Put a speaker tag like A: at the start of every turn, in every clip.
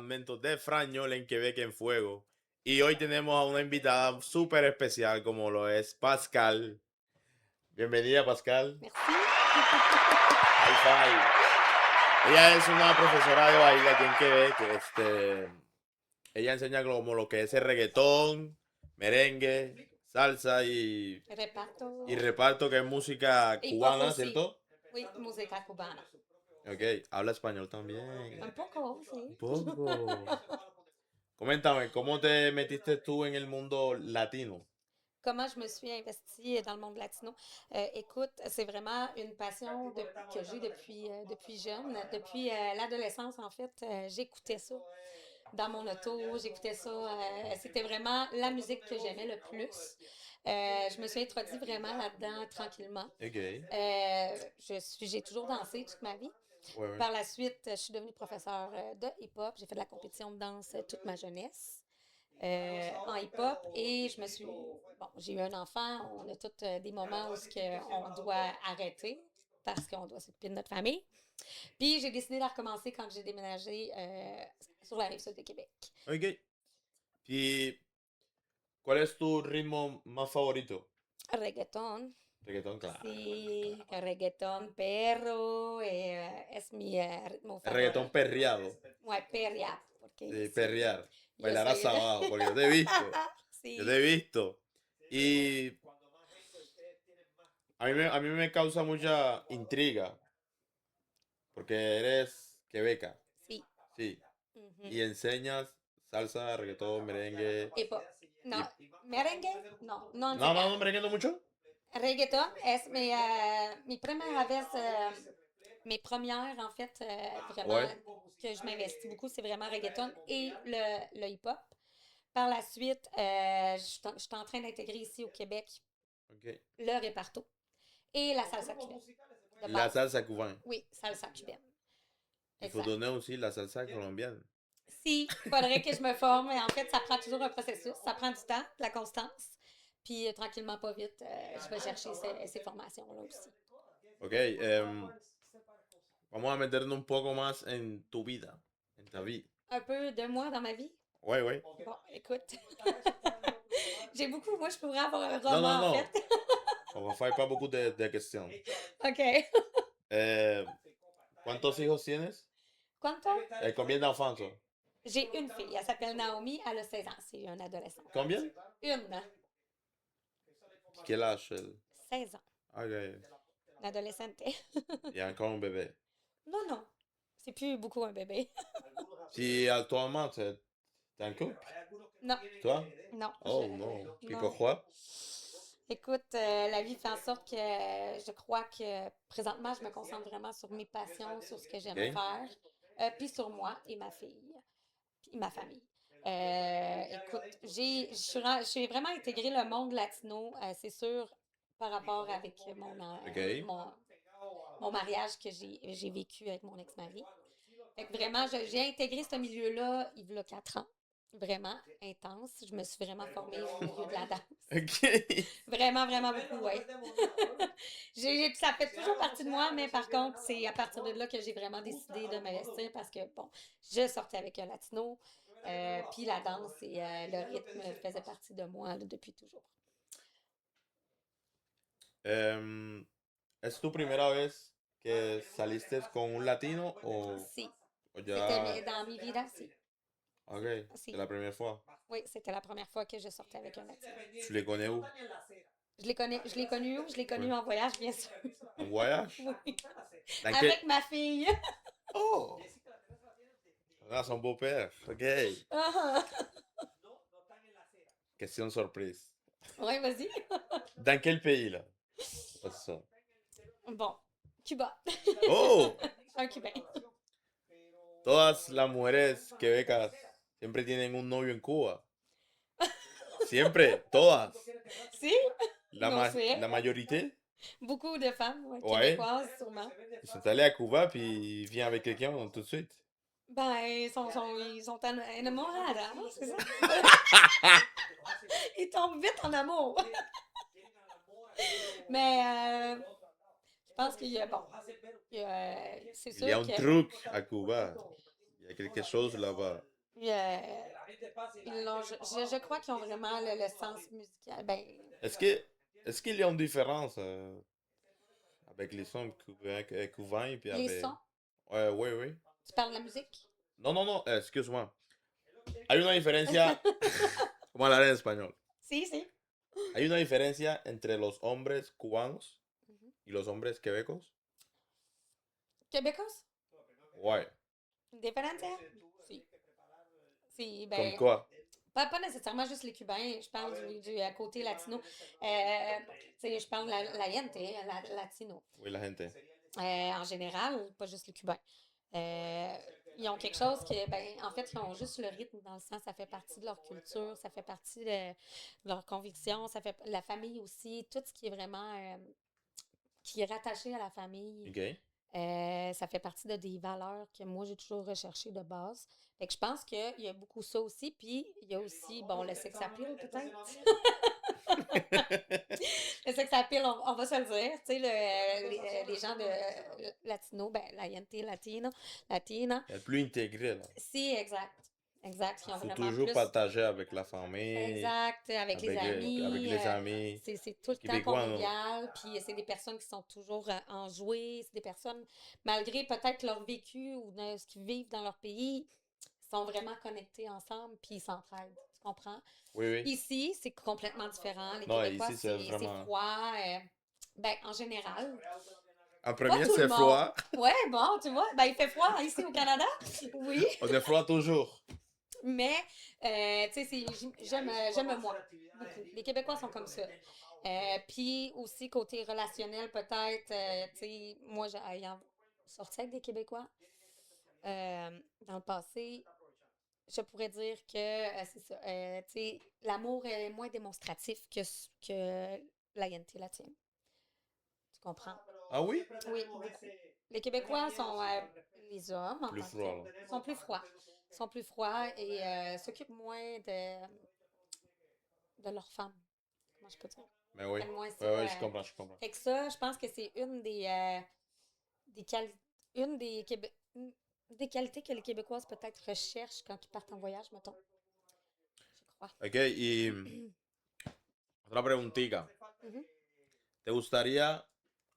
A: fragmentos de Frañol en Quebec en Fuego. Y hoy tenemos a una invitada súper especial como lo es Pascal. Bienvenida, Pascal.
B: Merci.
A: High five. Ella es una profesora de baile aquí en Quebec. Ella enseña como lo que es el reggaetón, merengue, salsa y reparto, que es música
B: Y
A: cubana,
B: pop aussi.
A: ¿cierto?
B: Oui, música cubana.
A: Ok, habla español también.
B: Un poco, sí.
A: Un poco. Coméntame, ¿cómo te metiste tú en el mundo latino?
B: Comment je me suis investie dans le monde latino? Écoute, c'est vraiment une passion que j'ai depuis jeune. Depuis l'adolescence, en fait, j'écoutais ça dans mon auto, j'écoutais ça. C'était vraiment la musique que j'aimais le plus. Je me suis introduite vraiment là-dedans tranquillement.
A: Ok.
B: J'ai toujours dansé toute ma vie.
A: Ouais, ouais.
B: Par la suite, je suis devenue professeure de hip-hop. J'ai fait de la compétition de danse toute ma jeunesse en hip-hop et j'ai eu un enfant. On a tous des moments où on doit arrêter parce qu'on doit s'occuper de notre famille. Puis j'ai décidé de recommencer quand j'ai déménagé sur la rive sud de Québec.
A: Ok. ¿Y cuál es tu ritmo más favorito?
B: Reggaeton.
A: Reggaetón, claro.
B: Sí, reggaeton perro es mi ritmo
A: El reggaetón
B: favorito.
A: perreado.
B: Ouais, perrear. Porque
A: Sí,
B: sí,
A: perrear.
B: yo
A: Bailar
B: soy
A: asabado, porque yo te he visto.
B: Sí.
A: Yo te he visto. Y a mí me causa mucha intriga, porque eres quebeca,
B: Sí.
A: sí,
B: Ujú.
A: y enseñas salsa, reggaetón, merengue.
B: Hip-hop. No, merengue, no, no
A: No,
B: enseñar.
A: no, merengue no mucho.
B: Reggaeton es mi première vez, mes premières, en fait, vraiment,
A: Ouais.
B: que je m'investis beaucoup, c'est vraiment reggaeton et le hip-hop. Par la suite, je suis en train d'intégrer ici au Québec
A: Ok.
B: le réparto et la salsa cubaine. De
A: La
B: base.
A: salsa cubana.
B: Oui, salsa cubaine.
A: Il faut
B: Exact.
A: donner aussi la salsa colombienne.
B: Si, il faudrait que je me forme. En fait, ça prend toujours un processus. Ça prend du temps, de la constance. Puis, tranquillement, pas vite, je vais chercher ces formations-là aussi.
A: Ok, vamos a meternos un poco más en tu vida, en ta vie.
B: Un peu de moi dans ma vie?
A: Ouais, ouais.
B: Bon, écoute. J'ai beaucoup, moi, je pourrais avoir un
A: No, no,
B: roman, en
A: no.
B: fait.
A: On va pas beaucoup de questions.
B: OK.
A: ¿Cuántos hijos tienes?
B: ¿Cuánto?
A: Combien d'enfants?
B: J'ai une fille. Elle s'appelle Naomi. Elle a 16 ans. C'est un adolescent.
A: Combien?
B: Une.
A: Quel âge elle?
B: 16 ans.
A: Ok.
B: Une adolescente.
A: Il y a encore un bébé.
B: Non, non. C'est plus beaucoup un bébé.
A: Si actuellement t'es en couple?
B: Non.
A: Toi?
B: Non.
A: Oh non. Puis
B: non.
A: pourquoi?
B: Écoute, la vie fait en sorte que je crois que présentement, je me concentre vraiment sur mes passions, sur ce que j'aime
A: Ok.
B: faire, puis sur moi et ma fille, puis ma famille. Écoute, j'ai vraiment intégré le monde latino, c'est sûr, par rapport avec
A: Ok.
B: mon mariage que j'ai vécu avec mon ex-mari. Fait que vraiment, j'ai intégré ce milieu-là il y a 4 ans. Vraiment intense. Je me suis vraiment formée au milieu de la danse.
A: Ok.
B: Vraiment, vraiment beaucoup, oui. Ça fait toujours partie de moi, mais par contre, c'est à partir de là que j'ai vraiment décidé de m'investir parce que, bon, je sortais avec un latino, puis la danse et le rythme faisaient partie de moi là, depuis toujours.
A: ¿Es tu primera vez que saliste con un latino
B: Si.
A: o
B: C'était
A: ya?
B: dans mes vidas, si.
A: Ok,
B: Si.
A: c'est la première fois.
B: Oui, c'était la première fois que je sortais avec un latino.
A: Tu les connais où?
B: Je l'ai connu où? Je l'ai connu
A: Ouais.
B: en voyage, bien sûr.
A: En voyage?
B: Oui.
A: Dans quel...
B: Avec ma fille.
A: Oh! Ah, son beau-père. Ok. Question surprise.
B: Oui, vas-y.
A: ¿Dans quel pays, là? C'est ça.
B: Bon, Cuba.
A: Oh!
B: Un Cubain.
A: Todas las mujeres quebecas siempre tienen un novio en Cuba. Siempre, todas.
B: Si?
A: La,
B: Non, c'est
A: la majorité.
B: beaucoup de femmes ouais,
A: Ouais.
B: québécoises, sûrement.
A: Ils sont allés à Cuba, puis ils viennent avec quelqu'un tout de suite.
B: Ben, ils sont enamorados, hein, c'est ça? Ils tombent vite en amour. Mais je pense qu'il y a, bon, c'est
A: Il y a
B: sûr
A: un
B: que...
A: truc à Cuba. Il Il y a quelque chose là-bas.
B: Puis, je crois qu'ils ont vraiment le sens musical. Ben,
A: Est-ce que, est-ce qu'il y a une différence avec les sons cubains puis
B: les
A: avec...
B: sons,
A: Oui, oui.
B: tu parles de la musique?
A: No, no, no, excuse-moi. Hay una diferencia, ¿cómo hablar en español?
B: Si, si.
A: Hay una diferencia entre los hombres cubanos
B: Mhm.
A: y los hombres quebecos.
B: Québécois?
A: Ouais.
B: Différencia? Si. Si,
A: Comme
B: ben,
A: quoi?
B: pas nécessairement juste les Cubains, je parle du côté latino. Tu sais, je parle la gente, latino.
A: Oui, la gente.
B: En général, pas juste les Cubains. Euh, Ils ont quelque chose que, ben, en fait, ils ont juste le rythme dans le sens, ça fait partie de leur culture, ça fait partie de leur conviction, ça fait la famille aussi, tout ce qui est vraiment, qui est rattaché à la famille.
A: OK.
B: Ça fait partie de des valeurs que moi, j'ai toujours recherchées de base. Fait que je pense qu'il y a beaucoup ça aussi. Puis, il y a aussi, bon, le sex appeal, peut-être. Le sex appeal, on va se le dire. Tu sais, les gens de latino, ben, la gente latina.
A: Elle est plus intégrée, là.
B: Si, exact. Exact. Ils
A: Il
B: ont
A: faut
B: vraiment
A: toujours
B: plus.
A: partager avec la famille,
B: Exact, avec les
A: avec
B: amis.
A: les amis.
B: C'est tout le temps
A: Québécois, non?
B: convivial. Puis c'est des personnes qui sont toujours enjouées. C'est des personnes, malgré peut-être leur vécu ou ce qu'ils vivent dans leur pays, sont vraiment connectés ensemble. Puis ils s'entraident. Tu comprends?
A: Oui, oui.
B: Ici, c'est complètement différent. Les
A: Non,
B: Québécois,
A: ici, c'est
B: c'est
A: vraiment...
B: froid. Ben, en général.
A: En
B: Pas
A: premier,
B: tout le
A: c'est
B: monde.
A: froid.
B: Ouais, bon, tu vois. Ben, il fait froid ici au Canada. Oui.
A: On est froid toujours.
B: Mais, tu sais, j'aime moi, beaucoup. Les Québécois sont comme ça. Puis aussi, côté relationnel, peut-être, tu sais, moi, ayant sorti avec des Québécois dans le passé, je pourrais dire que c'est ça. Tu sais, l'amour est moins démonstratif que la YNT latine. Tu comprends?
A: Ah oui?
B: Oui, beaucoup. Les Québécois sont, les hommes en
A: Plus
B: tant que
A: froid, là.
B: tels, sont plus froids. Sont plus froids et s'occupent moins de leur femme. Comment je peux dire?
A: Mais oui.
B: Aiment moins
A: Oui,
B: ça.
A: oui, je comprends, je comprends.
B: Fait que ça, je pense que c'est une des qualités que les Québécoises peut-être recherchent quand ils partent en voyage, mettons. Je crois.
A: Ok, y otra preguntita.
B: Mhm.
A: ¿Te gustaría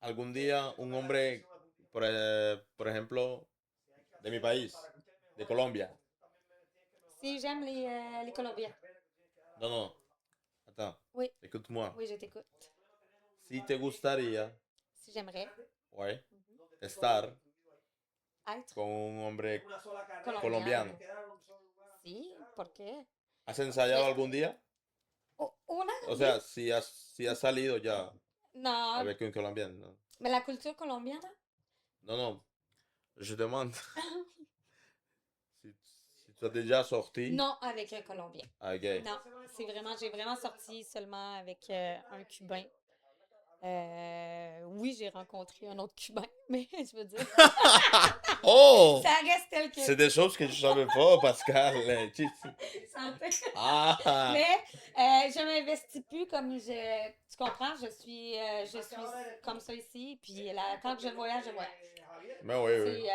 A: algún día un hombre, por ejemplo, de mi país, de Colombia?
B: Si j'aime les Colombiens.
A: No, no, attends,
B: Oui,
A: écoute-moi.
B: oui, je t'écoute.
A: Si te gustaría,
B: Si j'aimerais
A: ouais,
B: mhm,
A: estar
B: être
A: con un hombre
B: colombienne.
A: colombiano.
B: Si, ¿por qué?
A: ¿Has ensayado algún día?
B: Una,
A: O
B: oui.
A: sea, si has salido ya
B: Non,
A: avec un colombiano. No,
B: mais la culture colombienne,
A: no, no, je demande si tu as déjà sorti
B: non, avec un Colombien.
A: avec...
B: Non, j'ai vraiment sorti seulement avec un Cubain. Oui, j'ai rencontré un autre Cubain, mais je veux dire,
A: Oh!
B: ça reste tel
A: C'est
B: que.
A: des choses que je savais pas, Pascal.
B: Santé.
A: Ah!
B: Mais je m'investis plus comme je. Tu comprends? Je suis comme ça ici. Puis là, quand je voyage, je voyage.
A: Mais oui, oui.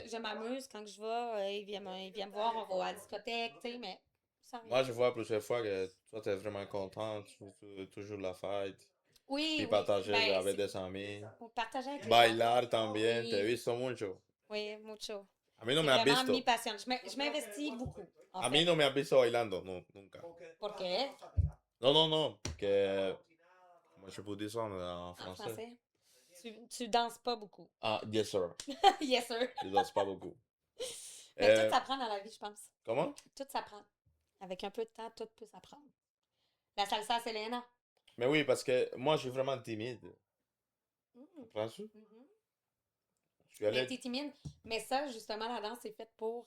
B: Je m'amuse quand je vais. Il vient me voir, on va à la discothèque, tu sais, mais sans rien
A: Moi,
B: de
A: je
B: plus.
A: vois plusieurs fois que toi, t'es vraiment content, toujours la fête.
B: Oui,
A: Puis
B: oui.
A: partager
B: Ben,
A: avec
B: c'est
A: des amis.
B: pour partager avec les gens.
A: Bailar también, te he
B: Oui,
A: visto mucho.
B: oui, mucho.
A: A mí no
B: C'est
A: me has
B: vraiment mi
A: visto.
B: passion. Je m'investis beaucoup, en
A: A mí
B: fait.
A: no me has visto bailando, no, nunca.
B: ¿Por qué?
A: No, no, no. Que. Comment je peux dire ça en
B: En
A: français?
B: français? Tu danses pas beaucoup.
A: Ah, yes, sir.
B: Yes, sir.
A: Je danse pas beaucoup.
B: Mais tout s'apprend dans la vie, je pense.
A: Comment?
B: Tout s'apprend. Avec un peu de temps, tout peut s'apprendre. La salsa Selena.
A: Mais oui, parce que moi, je suis vraiment timide.
B: Mm.
A: Comprends-tu?
B: Mhm.
A: Je suis
B: Mais
A: allé.
B: t'es timide. Mais ça, justement, la danse, c'est faite pour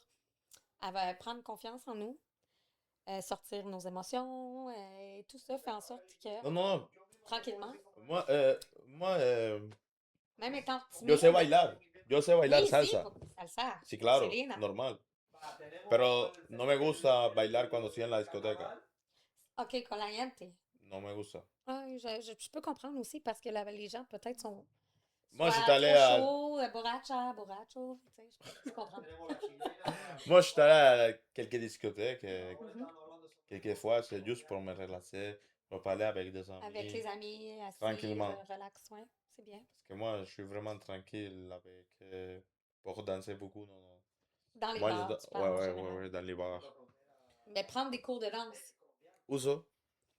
B: prendre confiance en nous, sortir nos émotions, et tout ça fait en sorte que,
A: Non, non,
B: tranquillement,
A: moi, moi
B: même étant
A: yo
B: timide.
A: sé bailar. Yo sé bailar
B: Oui,
A: salsa.
B: salsa.
A: Sí, claro,
B: Selena.
A: normal. Pero no me gusta bailar cuando estoy en la discoteca.
B: OK, con la gente.
A: No me gusta.
B: Ah, je peux comprendre aussi parce que les gens peut-être
A: Moi, je
B: soit
A: suis allé
B: trop
A: à...
B: chaud, borracho, tu sais, tu comprends.
A: Moi, je suis allé à quelques discothèques.
B: Mhm.
A: Quelques fois, c'est juste pour me relaxer, pour parler avec des
B: Avec
A: amis,
B: les amis, assis,
A: tranquillement.
B: relax, ouais, c'est bien.
A: Parce que moi, je suis vraiment tranquille avec... pour danser beaucoup, non, non.
B: Dans les
A: Moi,
B: bars, tu
A: ouais,
B: parles en
A: ouais, ouais,
B: général.
A: ouais, dans les bars.
B: Mais prendre des cours de danse
A: Où ça?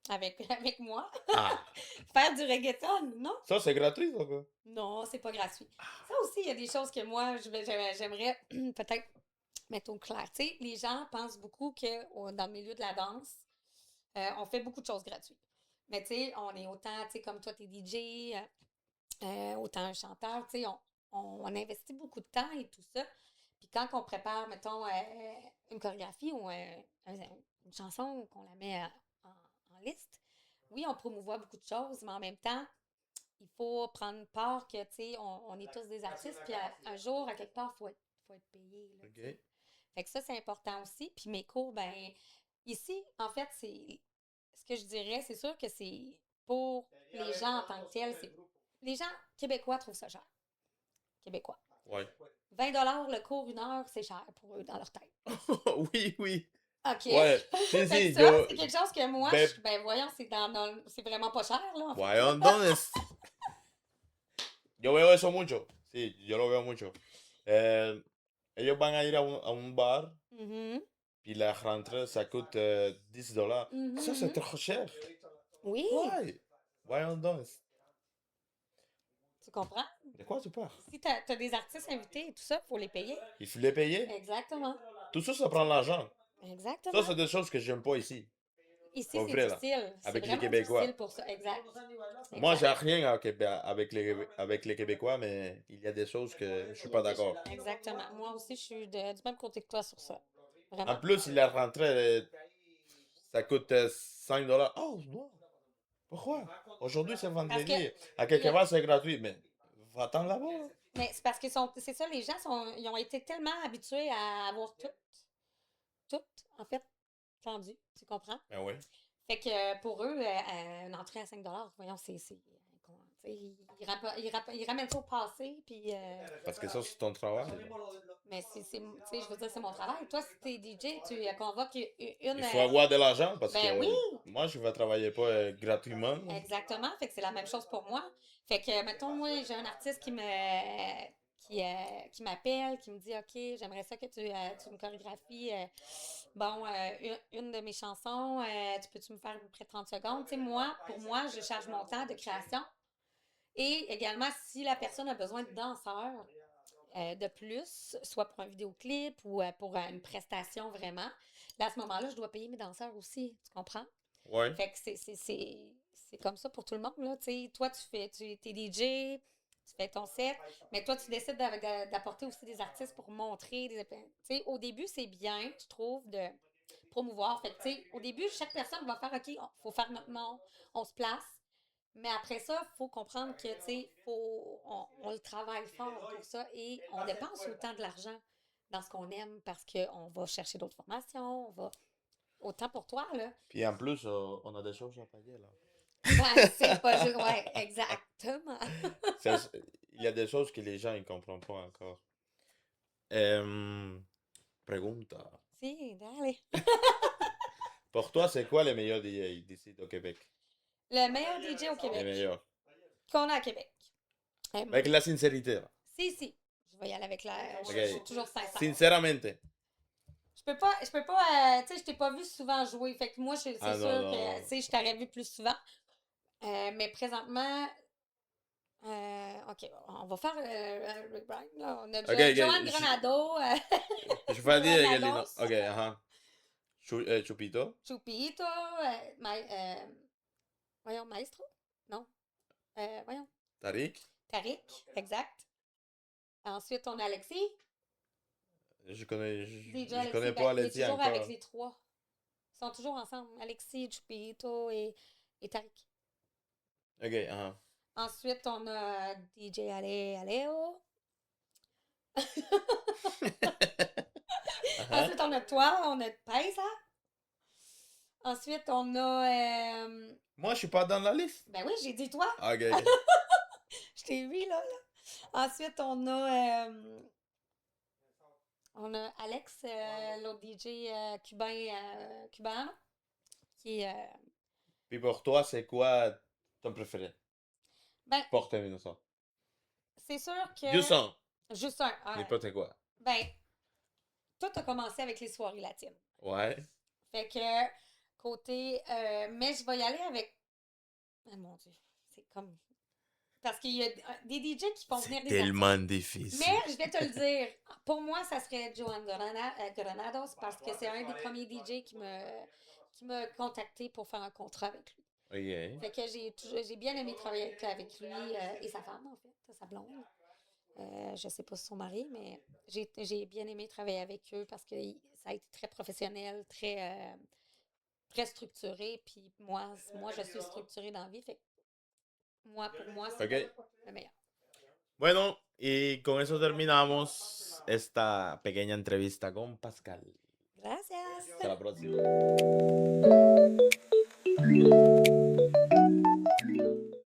B: avec moi.
A: Ah!
B: Faire du reggaeton, non?
A: Ça, c'est gratuit, ça, quoi?
B: Non, c'est pas gratuit. Ça aussi, il y a des choses que moi, j'aimerais peut-être mettre au clair. Tu sais, les gens pensent beaucoup que dans le milieu de la danse, on fait beaucoup de choses gratuites. Mais tu sais, on est autant, tu sais, comme toi, t'es DJ, autant un chanteur, tu sais, on investit beaucoup de temps et tout ça. Puis quand on prépare, mettons, une chorégraphie ou une chanson qu'on la met en liste, oui, on promouvoit beaucoup de choses, mais en même temps, il faut prendre part que, tu sais, on est tous des artistes, puis un jour, à quelque part, faut être payé, là, tu sais.
A: OK.
B: Fait que ça, c'est important aussi. Puis mes cours, ben, ici, en fait, c'est ce que je dirais, c'est sûr que c'est pour les gens en tant que tels. Les gens québécois trouvent ça cher. Québécois.
A: Ouais.
B: 20 $ le cours, 1 heure, c'est cher pour eux dans leur tête.
A: Oui, oui.
B: OK.
A: Ouais. Si,
B: Fait
A: si,
B: que ça, c'est quelque chose que moi,
A: Ben,
B: ben voyons, c'est vraiment pas cher, là, en fait.
A: voyons donc. Yo veo eso mucho. Sí, yo lo veo mucho. Ellos van a ir a un bar,
B: Mhm.
A: puis la rentrée, ça coûte $10. Ça, c'est
B: Mhm.
A: trop cher.
B: Oui,
A: Why? Voyons donc.
B: tu comprends?
A: De quoi tu parles?
B: Si t'as des artistes invités et tout ça, il faut les payer.
A: Il faut les payer.
B: Exactement.
A: Tout ça, ça prend l'argent. Ça,
B: Exactement.
A: c'est des choses que j'aime pas ici.
B: Ici,
A: Au
B: c'est
A: vrai, là.
B: difficile. C'est
A: Avec les
B: vraiment
A: Québécois.
B: difficile pour ça. Exact.
A: Moi, j'ai
B: Exact.
A: rien avec les Québécois, mais il y a des choses que je suis pas d'accord.
B: Exactement. Moi aussi, je suis du même côté que toi sur ça.
A: En
B: Vraiment.
A: plus, la rentrée, ça coûte $5. Oh, non. Pourquoi? Aujourd'hui, c'est
B: Parce que
A: vendredi. À quelque
B: le-
A: part, c'est gratuit, mais va-t'en là-bas.
B: mais c'est parce que c'est ça, les gens ils ont été tellement habitués à avoir tout, en fait, tendu. Tu comprends?
A: Ben oui.
B: Fait que pour eux, une entrée à 5 $, voyons, tu sais, ils ramènent ça au passé, puis.
A: Parce que ça, c'est ton travail.
B: Mais tu sais, je veux dire, c'est mon travail. Toi, si t'es DJ, tu convoques une.
A: Il faut avoir de l'argent parce
B: Ben oui,
A: que moi, je vais travailler pas gratuitement.
B: exactement. Fait que c'est la même chose pour moi. Fait que, mettons, moi, j'ai un artiste qui m'appelle, qui me dit, OK, j'aimerais ça que tu me chorégraphies, une de mes chansons. Tu peux-tu me faire à peu près 30 secondes? Tu sais, moi, pour moi, je charge mon temps de création. Et également, si la personne a besoin de danseurs de plus, soit pour un vidéoclip ou pour une prestation vraiment, là, à ce moment-là, je dois payer mes danseurs aussi. Tu comprends?
A: Ouais.
B: Fait que c'est comme ça pour tout le monde, là. Tu sais, toi, t'es DJ, tu fais ton set, mais toi, tu décides d'apporter aussi des artistes pour montrer tu sais, au début, c'est bien, je trouve, de promouvoir. Fait que, tu sais, au début, chaque personne va faire, OK, il faut faire notre nom, on se place. Mais après ça, il faut comprendre que, tu sais, on le travaille fort pour ça et on dépense autant de l'argent dans ce qu'on aime parce qu'on va chercher d'autres formations, on va. Autant pour toi, là.
A: Puis en plus, on a des choses à payer là.
B: Ben, c'est pas juste. Ouais, exactement.
A: Il y a des choses que les gens ne comprennent pas encore. Pregunta.
B: Si, dale.
A: Pour toi, c'est quoi les meilleurs DJ d'ici au Québec?
B: Le meilleur DJ au
A: Les
B: Québec
A: meilleurs.
B: qu'on a à Québec.
A: Avec la sincérité. Là.
B: Si. Je vais y aller avec la. Je
A: Ok.
B: suis toujours sincère.
A: Sinceramente.
B: Je peux pas, tu sais, je t'ai pas vu souvent jouer. Fait que moi, c'est
A: Ah
B: sûr
A: non,
B: que,
A: non.
B: tu sais, je t'aurais vu plus souvent. Mais présentement, OK, on va faire Rick Brian, là. On a
A: Ok,
B: Joanne Granado,
A: je vais dire
B: Granados,
A: Ok, ajá. Chupito.
B: Chupito, voyons, Maestro? Non. Voyons.
A: Tariq.
B: Tariq, exact. Ensuite, on a Alexis. DJ
A: Je
B: Alexis,
A: connais
B: ben,
A: pas
B: il est
A: Alexis
B: toujours avec
A: encore.
B: les trois. Ils sont toujours ensemble. Alexis, Chupito et Tariq.
A: Ok, ajá.
B: Ensuite, on a DJ Aléo.
A: Ajá.
B: Ensuite, on a toi, on a Paisa. Ensuite, on a.
A: Moi, je suis pas dans la liste.
B: Ben oui, j'ai dit toi.
A: Ok, ok.
B: Je t'ai vu, là. Ensuite, on a Alex, l'autre DJ cubano, qui est.
A: Puis pour toi, c'est quoi ton préféré?
B: Ben,
A: Pour terminer ça.
B: c'est sûr que.
A: Juste un,
B: Juste un.
A: n'importe quoi.
B: Ben, tout a commencé avec les soirées latines.
A: Ouais.
B: Fait que, côté. Mais je vais y aller avec. Ah mon Dieu, c'est comme. Parce qu'il y a des DJ qui font venir des artistes.
A: difficile.
B: Mais je vais te le dire, pour moi, ça serait Joan Granados parce que c'est un des premiers DJ qui m'a contacté pour faire un contrat avec lui.
A: Ok.
B: Fait que j'ai bien aimé travailler avec lui et sa femme, en fait, sa blonde. Je sais pas si son mari, mais j'ai bien aimé travailler avec eux parce que ça a été très professionnel, très structuré. Puis moi, je suis structurée dans la vie. Fait que pour moi, c'est
A: Ok.
B: le meilleur.
A: Bueno, y con eso terminamos esta pequeña entrevista con Pascal.
B: Gracias.
A: Hasta la próxima.